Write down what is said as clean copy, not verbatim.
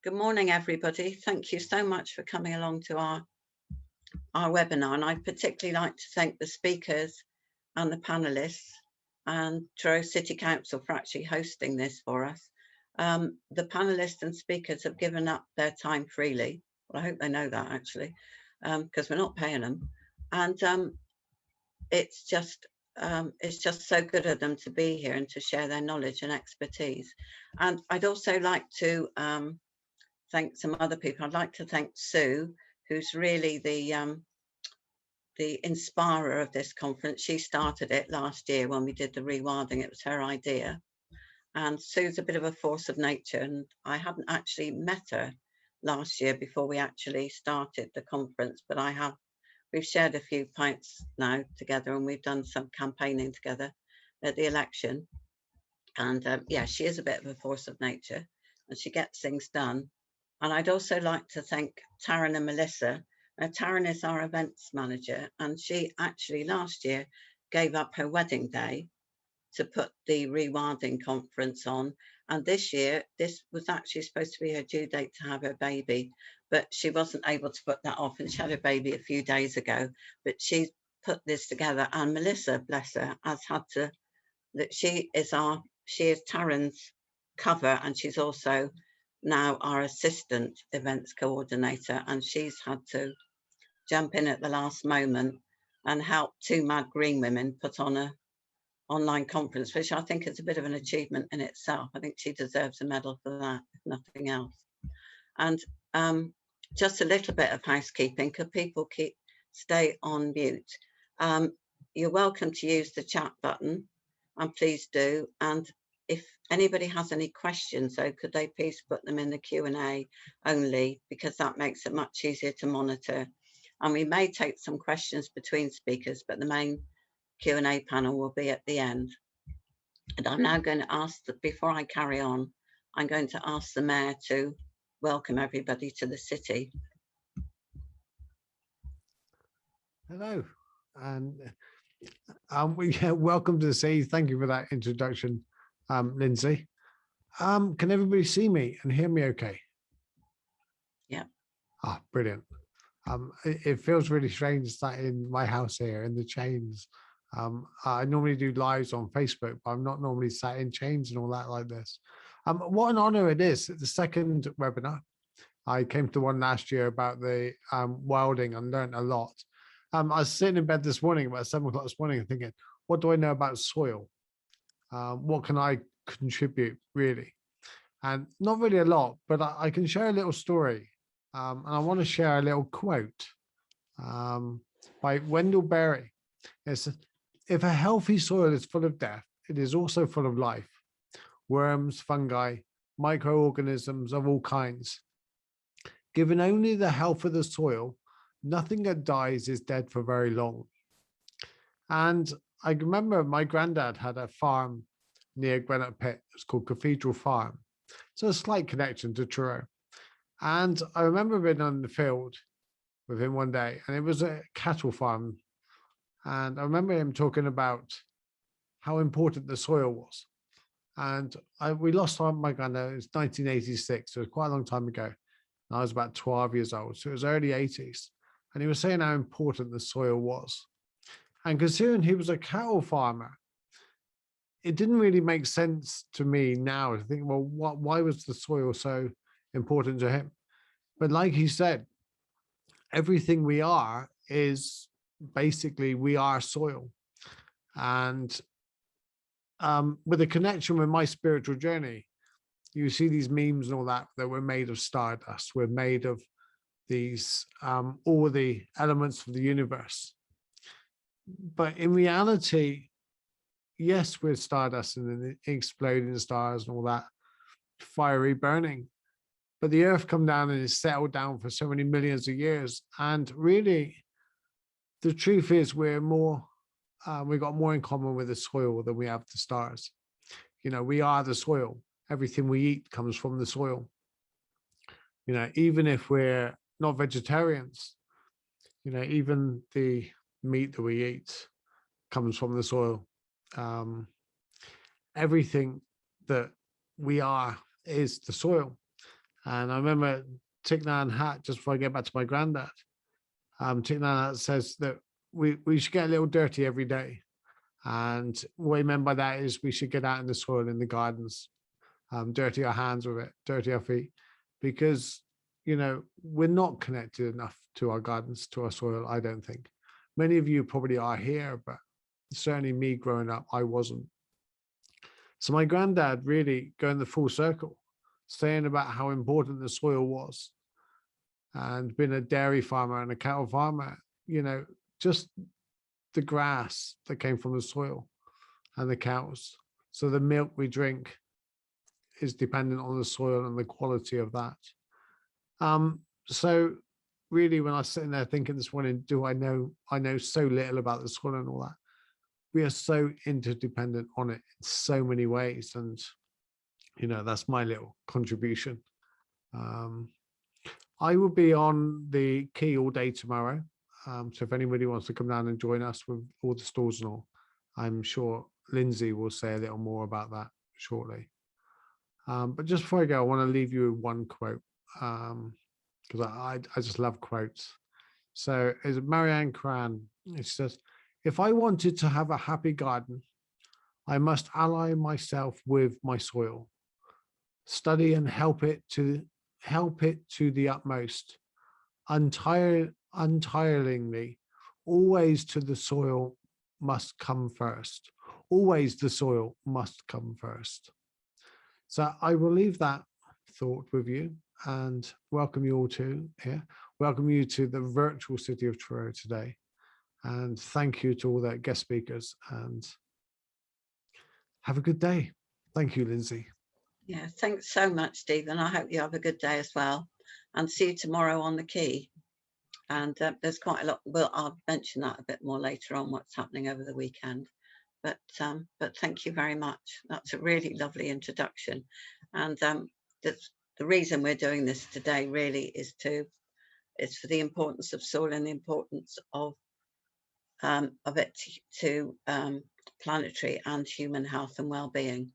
Good morning, everybody. Thank you so much for coming along to our webinar. And I'd particularly like to thank the speakers and the panelists and Truro City Council for actually hosting this for us. The panelists and speakers have given up their time freely. Well, I hope they know that actually, because we're not paying them. And it's just so good of them to be here and to share their knowledge and expertise. And I'd also like to thank some other people. I'd like to thank Sue, who's really the inspirer of this conference. She started it last year when we did the rewilding. It was her idea. And Sue's a bit of a force of nature, and I hadn't actually met her last year before we actually started the conference, but we've shared a few pints now together, and we've done some campaigning together at the election. And yeah, she is a bit of a force of nature, and she gets things done. And I'd also like to thank Taryn and Melissa. Now, Taryn is our events manager, and she actually last year gave up her wedding day to put the rewilding conference on. And this year, this was actually supposed to be her due date to have her baby, but she wasn't able to put that off, and she had her baby a few days ago. But she put this together, and Melissa, bless her, has had to, she is Taryn's cover, and she's also now our assistant events coordinator, and she's had to jump in at the last moment and help two Mad Green women put on a online conference, which I think is a bit of an achievement in itself. I think she deserves a medal for that, if nothing else. And just a little bit of housekeeping. Could people stay on mute? You're welcome to use the chat button, and please do. And if anybody has any questions, though, could they please put them in the Q&A only, because that makes it much easier to monitor. And we may take some questions between speakers, but the main Q&A panel will be at the end. And I'm now going to ask that before I carry on, I'm going to ask the Mayor to welcome everybody to the city. Hello, and welcome to the city. Thank you for that introduction, Lindsay. Can everybody see me and hear me okay? Yeah. Ah, brilliant. It feels really strange sat in my house here in the chains. I normally do lives on Facebook, but I'm not normally sat in chains and all that like this. What an honor it is. The second webinar. I came to one last year about the wilding and learned a lot. I was sitting in bed this morning, about 7 o'clock this morning, thinking, what do I know about soil? What can I contribute, really? And not really a lot, but I can share a little story. And I want to share a little quote by Wendell Berry. It's, if a healthy soil is full of death, it is also full of life. Worms, fungi, microorganisms of all kinds. Given only the health of the soil, nothing that dies is dead for very long. And I remember my granddad had a farm near Granite Pit. It's called Cathedral Farm. So a slight connection to Truro. And I remember being on the field with him one day, and it was a cattle farm. And I remember him talking about how important the soil was. And we lost my granddad. It was 1986, so it was quite a long time ago. And I was about 12 years old, so it was early 80s. And he was saying how important the soil was. And considering he was a cattle farmer, it didn't really make sense to me now to think, well, why was the soil so important to him? But like he said, everything we are is basically, we are soil. And with a connection with my spiritual journey, you see these memes and all that we're made of stardust. We're made of these, all the elements of the universe. But in reality, yes, we're stardust and then exploding stars and all that, fiery burning. But the earth come down and is settled down for so many millions of years. And really, the truth is we're more, we've got more in common with the soil than we have the stars. You know, we are the soil. Everything we eat comes from the soil. You know, even if we're not vegetarians, you know, even the meat that we eat comes from the soil. Everything that we are is the soil. And I remember Thich Nhat Hanh, just before I get back to my granddad, Thich Nhat Hanh says that we should get a little dirty every day. And what he meant by that is we should get out in the soil in the gardens, dirty our hands with it, dirty our feet, because, you know, we're not connected enough to our gardens, to our soil, I don't think. Many of you probably are here, but certainly me growing up, I wasn't. So my granddad really going the full circle, saying about how important the soil was, and being a dairy farmer and a cattle farmer, you know, just the grass that came from the soil and the cows. So the milk we drink is dependent on the soil and the quality of that. So really, when I was sitting there thinking this morning, I know so little about the soil and all that. We are so interdependent on it in so many ways. And, you know, that's my little contribution. I will be on the quay all day tomorrow. So if anybody wants to come down and join us with all the stalls and all, I'm sure Lindsay will say a little more about that shortly. But just before I go, I want to leave you with one quote, because I just love quotes. So it's Marianne Cran. It says, "If I wanted to have a happy garden, I must ally myself with my soil, study and help it to the utmost, untiringly, always to the soil must come first. Always the soil must come first." So I will leave that thought with you and welcome you all to here. Welcome you to the virtual city of Truro today. And thank you to all the guest speakers, and have a good day. Thank you, Lindsay. Yeah, thanks so much, Stephen. I hope you have a good day as well, and see you tomorrow on the quay. And there's quite a lot. Well, I'll mention that a bit more later on, what's happening over the weekend. But thank you very much. That's a really lovely introduction. And the reason we're doing this today really is for the importance of soil and the importance of it to planetary and human health and well-being.